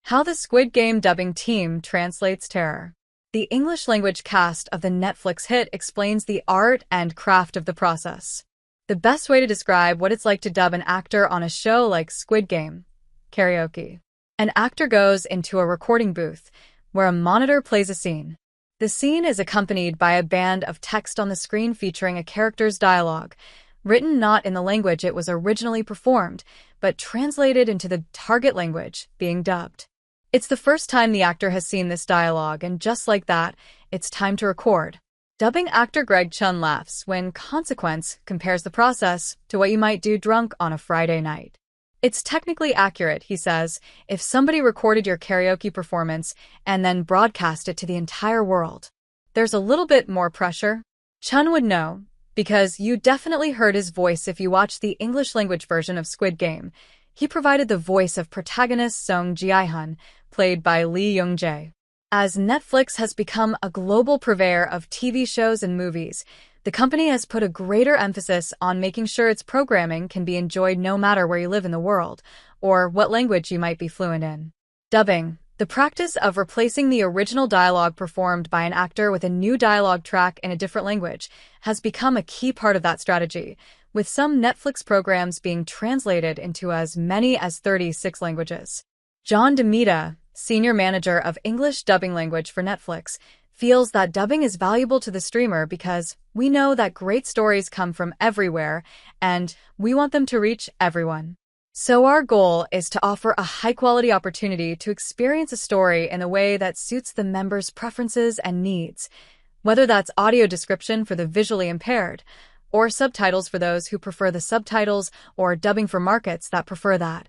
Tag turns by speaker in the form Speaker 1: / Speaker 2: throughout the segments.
Speaker 1: How the Squid Game Dubbing Team Translates Terror. The English language cast of the Netflix hit explains the art and craft of the process. The best way to describe what it's like to dub an actor on a show like Squid Game. Karaoke. An actor goes into a recording booth, where a monitor plays a scene. The scene is accompanied by a band of text on the screen featuring a character's dialogue, written not in the language it was originally performed, but translated into the target language, being dubbed. It's the first time the actor has seen this dialogue, and just like that, it's time to record. Dubbing actor Greg Chun laughs when Consequence compares the process to what you might do drunk on a Friday night. It's technically accurate, he says, if somebody recorded your karaoke performance and then broadcast it to the entire world. There's a little bit more pressure. Chun would know, because you definitely heard his voice if you watched the English language version of Squid Game. He provided the voice of protagonist jung-jae, played by jung-jae. As Netflix has become a global purveyor of TV shows and movies, the company has put a greater emphasis on making sure its programming can be enjoyed no matter where you live in the world, or what language you might be fluent in. Dubbing, the practice of replacing the original dialogue performed by an actor with a new dialogue track in a different language, has become a key part of that strategy, with some Netflix programs being translated into as many as 36 languages. DeMita, senior manager of English dubbing language for Netflix, feels that dubbing is valuable to the streamer because we know that great stories come from everywhere, and we want them to reach everyone. So our goal is to offer a high-quality opportunity to experience a story in a way that suits the members' preferences and needs, whether that's audio description for the visually impaired, or subtitles for those who prefer the subtitles, or dubbing for markets that prefer that,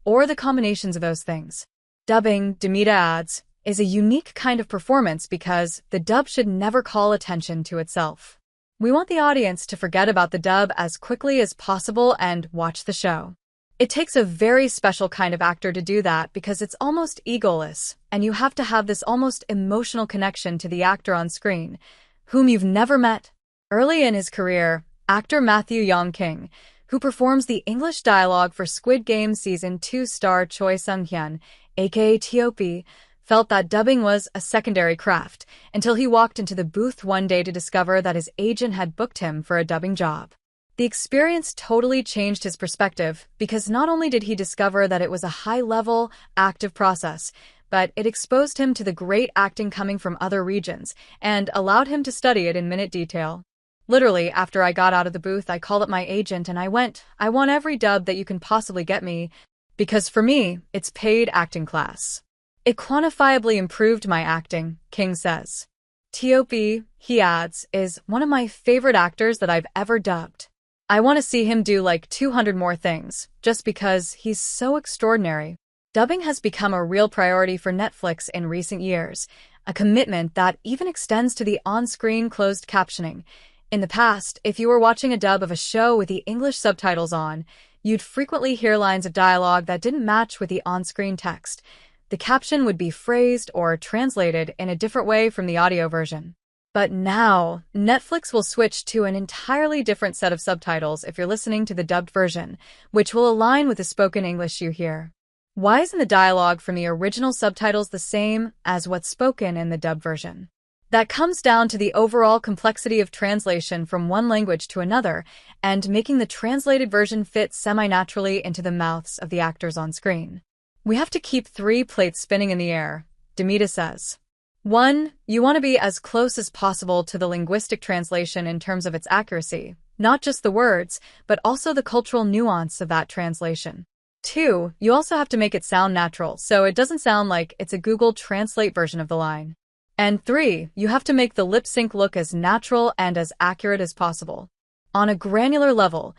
Speaker 1: or the combinations of those things. Dubbing, DeMita adds, is a unique kind of performance because the dub should never call attention to itself. We want the audience to forget about the dub as quickly as possible and watch the show. It takes a very special kind of actor to do that because it's almost egoless, and you have to have this almost emotional connection to the actor on screen, whom you've never met. Early in his career, actor Matthew Yong-king, who performs the English dialogue for Squid Game Season 2 star Choi Sung-hyun, aka T.O.P., felt that dubbing was a secondary craft until he walked into the booth one day to discover that his agent had booked him for a dubbing job. The experience totally changed his perspective because not only did he discover that it was a high-level, active process, but it exposed him to the great acting coming from other regions and allowed him to study it in minute detail. Literally, after I got out of the booth, I called up my agent and I went, "I want every dub that you can possibly get me, because for me, it's paid acting class." It quantifiably improved my acting, King says. T.O.P., he adds, is one of my favorite actors that I've ever dubbed. I want to see him do like 200 more things, just because he's so extraordinary. Dubbing has become a real priority for Netflix in recent years, a commitment that even extends to the on-screen closed captioning. In the past, if you were watching a dub of a show with the English subtitles on, you'd frequently hear lines of dialogue that didn't match with the on-screen text. The caption would be phrased or translated in a different way from the audio version. But now, Netflix will switch to an entirely different set of subtitles if you're listening to the dubbed version, which will align with the spoken English you hear. Why isn't the dialogue from the original subtitles the same as what's spoken in the dubbed version? That comes down to the overall complexity of translation from one language to another and making the translated version fit semi-naturally into the mouths of the actors on screen. We have to keep 3 plates spinning in the air, DeMita says. 1. You want to be as close as possible to the linguistic translation in terms of its accuracy, not just the words, but also the cultural nuance of that translation. 2. You also have to make it sound natural, so it doesn't sound like it's a Google Translate version of the line. And 3. You have to make the lip sync look as natural and as accurate as possible. On a granular level,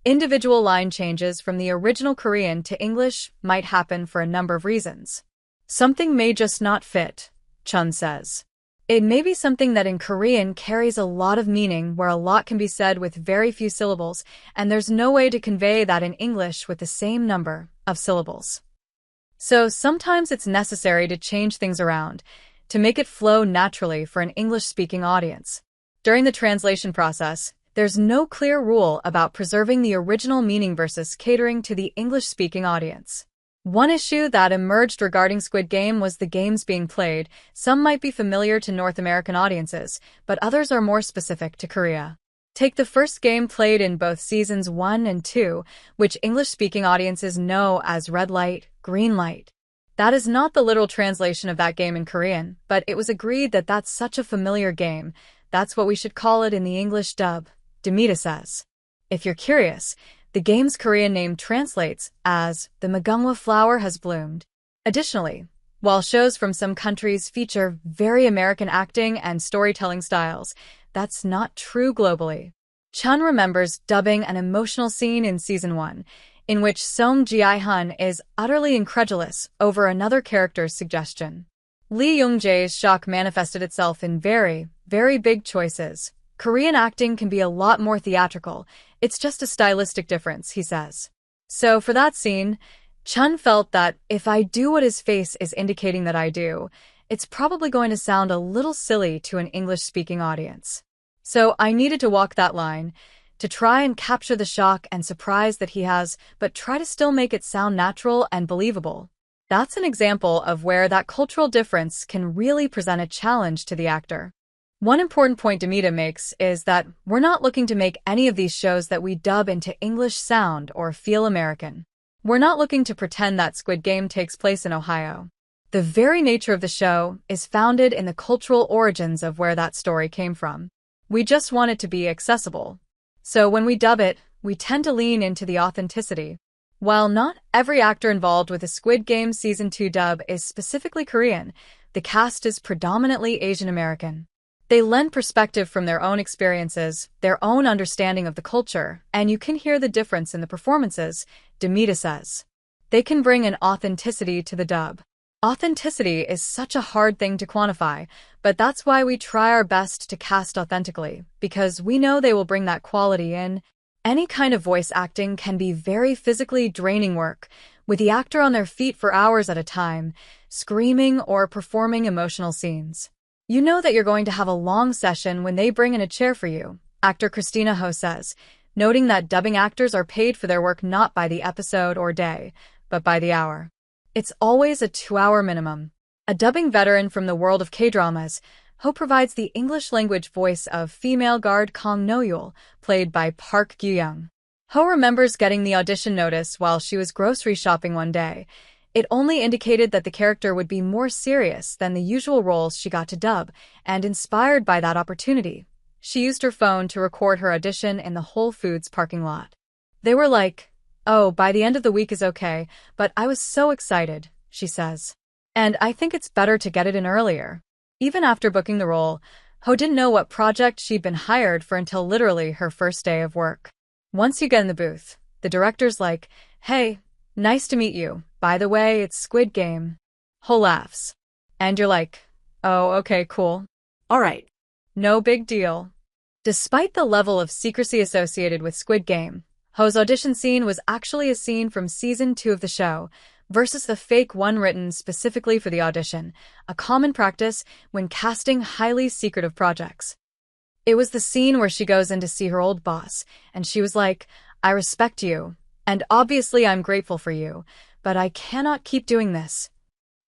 Speaker 1: individual line changes from the original Korean to English might happen for a number of reasons. Something may just not fit, Chun says. It may be something that in Korean carries a lot of meaning where a lot can be said with very few syllables, and there's no way to convey that in English with the same number of syllables. So sometimes it's necessary to change things around, to make it flow naturally for an English-speaking audience. During the translation process, there's no clear rule about preserving the original meaning versus catering to the English-speaking audience. One issue that emerged regarding Squid Game was the games being played. Some might be familiar to North American audiences, but others are more specific to Korea. Take the first game played in both seasons 1 and 2, which English-speaking audiences know as red light, green light. That is not the literal translation of that game in Korean, but it was agreed that that's such a familiar game. That's what we should call it in the English dub, DeMita says. If you're curious, the game's Korean name translates as "the mugunghwa flower has bloomed." Additionally, while shows from some countries feature very American acting and storytelling styles, that's not true globally. Chun remembers dubbing an emotional scene in Season 1, in which Song Ji-hun is utterly incredulous over another character's suggestion. Lee Young-jae's shock manifested itself in very, very big choices. Korean acting can be a lot more theatrical. It's just a stylistic difference, he says. So for that scene, Chun felt that if I do what his face is indicating that I do, it's probably going to sound a little silly to an English-speaking audience. So I needed to walk that line, to try and capture the shock and surprise that he has, but try to still make it sound natural and believable. That's an example of where that cultural difference can really present a challenge to the actor. One important point DeMita makes is that we're not looking to make any of these shows that we dub into English sound or feel American. We're not looking to pretend that Squid Game takes place in Ohio. The very nature of the show is founded in the cultural origins of where that story came from. We just want it to be accessible. So when we dub it, we tend to lean into the authenticity. While not every actor involved with the Squid Game Season 2 dub is specifically Korean, the cast is predominantly Asian American. They lend perspective from their own experiences, their own understanding of the culture, and you can hear the difference in the performances, DeMita says. They can bring an authenticity to the dub. Authenticity is such a hard thing to quantify, but that's why we try our best to cast authentically, because we know they will bring that quality in. Any kind of voice acting can be very physically draining work, with the actor on their feet for hours at a time, screaming or performing emotional scenes. You know that you're going to have a long session when they bring in a chair for you, actor Christina Ho says, noting that dubbing actors are paid for their work not by the episode or day, but by the hour. It's always a 2-hour minimum. A dubbing veteran from the world of K-dramas, Ho provides the English-language voice of female guard Kang No-yul, played by Park Gyu-young. Ho remembers getting the audition notice while she was grocery shopping one day. It only indicated that the character would be more serious than the usual roles she got to dub, and inspired by that opportunity, she used her phone to record her audition in the Whole Foods parking lot. They were like, "Oh, by the end of the week is okay, but I was so excited," she says. "And I think it's better to get it in earlier." Even after booking the role, Ho didn't know what project she'd been hired for until literally her first day of work. Once you get in the booth, the director's like, "Hey, nice to meet you. By the way, it's Squid Game." Ho laughs. And you're like, "Oh, okay, cool.
Speaker 2: All right.
Speaker 1: No big deal." Despite the level of secrecy associated with Squid Game, Ho's audition scene was actually a scene from Season 2 of the show, versus the fake one written specifically for the audition, a common practice when casting highly secretive projects. It was the scene where she goes in to see her old boss, and she was like, "I respect you, and obviously I'm grateful for you, but I cannot keep doing this."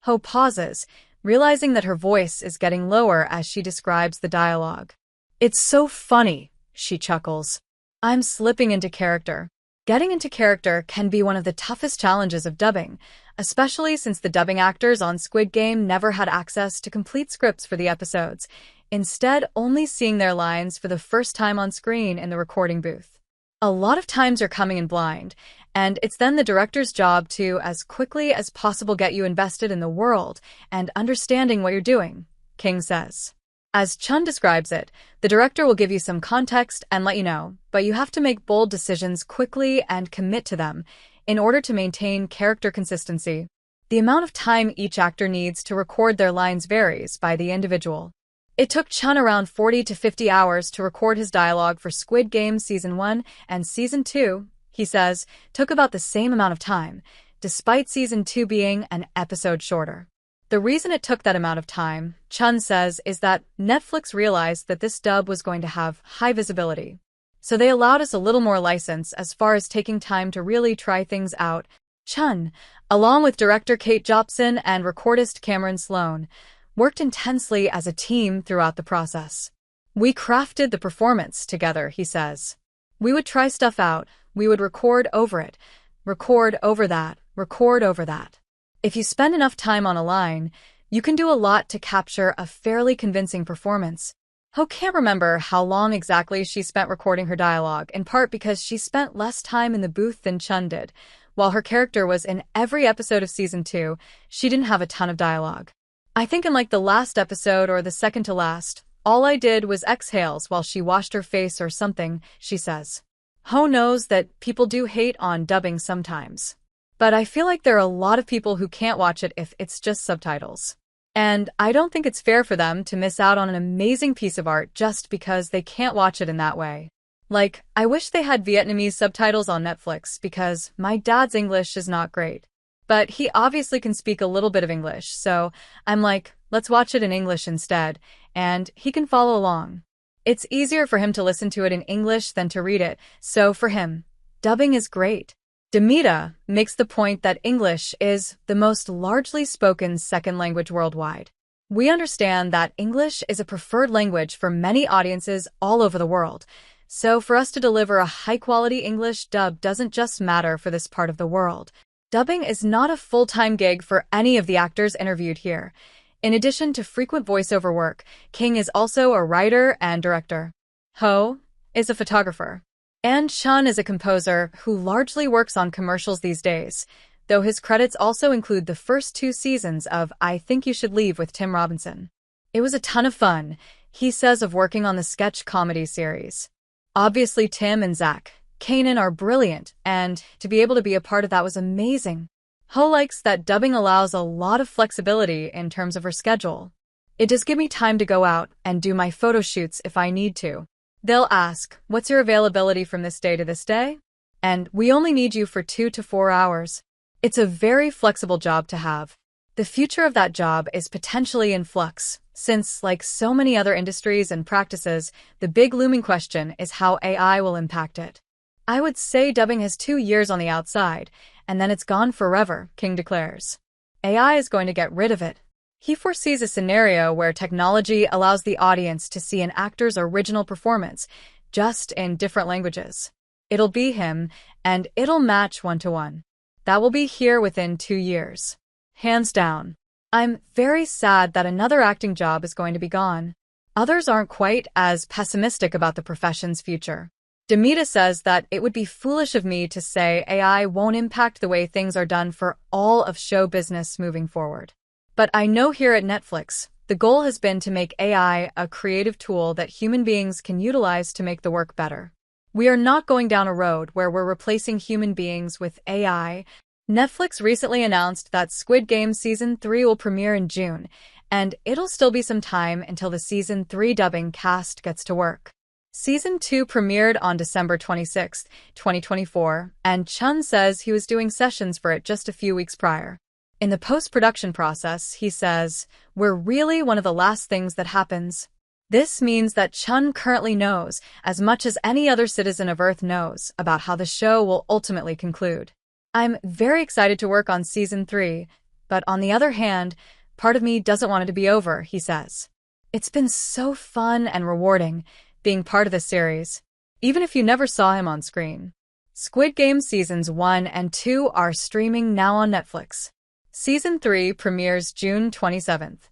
Speaker 1: Ho pauses, realizing that her voice is getting lower as she describes the dialogue. "It's so funny," she chuckles. "I'm slipping into character." Getting into character can be one of the toughest challenges of dubbing, especially since the dubbing actors on Squid Game never had access to complete scripts for the episodes, instead only seeing their lines for the first time on screen in the recording booth. A lot of times you're coming in blind, and it's then the director's job to, as quickly as possible, get you invested in the world and understanding what you're doing, King says. As Chun describes it, the director will give you some context and let you know, but you have to make bold decisions quickly and commit to them in order to maintain character consistency. The amount of time each actor needs to record their lines varies by the individual. It took Chun around 40 to 50 hours to record his dialogue for Squid Game Season 1, and Season 2, he says, took about the same amount of time, despite Season 2 being an episode shorter. The reason it took that amount of time, Chun says, is that Netflix realized that this dub was going to have high visibility. So they allowed us a little more license as far as taking time to really try things out. Chun, along with director Kate Jopson and recordist Cameron Sloan, worked intensely as a team throughout the process. We crafted the performance together, he says. We would try stuff out, we would record over it, record over that, record over that. If you spend enough time on a line, you can do a lot to capture a fairly convincing performance. Ho can't remember how long exactly she spent recording her dialogue, in part because she spent less time in the booth than Chun did. While her character was in every episode of season 2, she didn't have a ton of dialogue. I think in like the last episode or the second to last, all I did was exhales while she washed her face or something, she says. Ho knows that people do hate on dubbing sometimes. But I feel like there are a lot of people who can't watch it if it's just subtitles. And I don't think it's fair for them to miss out on an amazing piece of art just because they can't watch it in that way. Like, I wish they had Vietnamese subtitles on Netflix because my dad's English is not great. But he obviously can speak a little bit of English, so I'm like, let's watch it in English instead, and he can follow along. It's easier for him to listen to it in English than to read it, so for him, dubbing is great. DeMita makes the point that English is the most largely spoken second language worldwide. We understand that English is a preferred language for many audiences all over the world, so for us to deliver a high-quality English dub doesn't just matter for this part of the world. Dubbing is not a full-time gig for any of the actors interviewed here. In addition to frequent voiceover work, King is also a writer and director. Ho is a photographer. And Chun is a composer who largely works on commercials these days, though his credits also include the first 2 seasons of I Think You Should Leave with Tim Robinson. It was a ton of fun, he says of working on the sketch comedy series. Obviously Tim and Zach Kanan are brilliant, and to be able to be a part of that was amazing. Ho likes that dubbing allows a lot of flexibility in terms of her schedule. It does give me time to go out and do my photo shoots if I need to. They'll ask, what's your availability from this day to this day? And we only need you for 2 to 4 hours. It's a very flexible job to have. The future of that job is potentially in flux, since, like so many other industries and practices, the big looming question is how AI will impact it. I would say dubbing has 2 years on the outside, and then it's gone forever, King declares. AI is going to get rid of it. He foresees a scenario where technology allows the audience to see an actor's original performance, just in different languages. It'll be him, and it'll match 1-to-1. That will be here within 2 years. Hands down. I'm very sad that another acting job is going to be gone. Others aren't quite as pessimistic about the profession's future. DeMita says that it would be foolish of me to say AI won't impact the way things are done for all of show business moving forward. But I know here at Netflix, the goal has been to make AI a creative tool that human beings can utilize to make the work better. We are not going down a road where we're replacing human beings with AI. Netflix recently announced that Squid Game Season 3 will premiere in June, and it'll still be some time until the Season 3 dubbing cast gets to work. Season 2 premiered on December 26, 2024, and Chun says he was doing sessions for it just a few weeks prior. In the post-production process, he says, we're really one of the last things that happens. This means that Chun currently knows, as much as any other citizen of Earth knows, about how the show will ultimately conclude. I'm very excited to work on Season 3, but on the other hand, part of me doesn't want it to be over, he says. It's been so fun and rewarding, being part of this series, even if you never saw him on screen. Squid Game Seasons 1 and 2 are streaming now on Netflix. Season 3 premieres June 27th.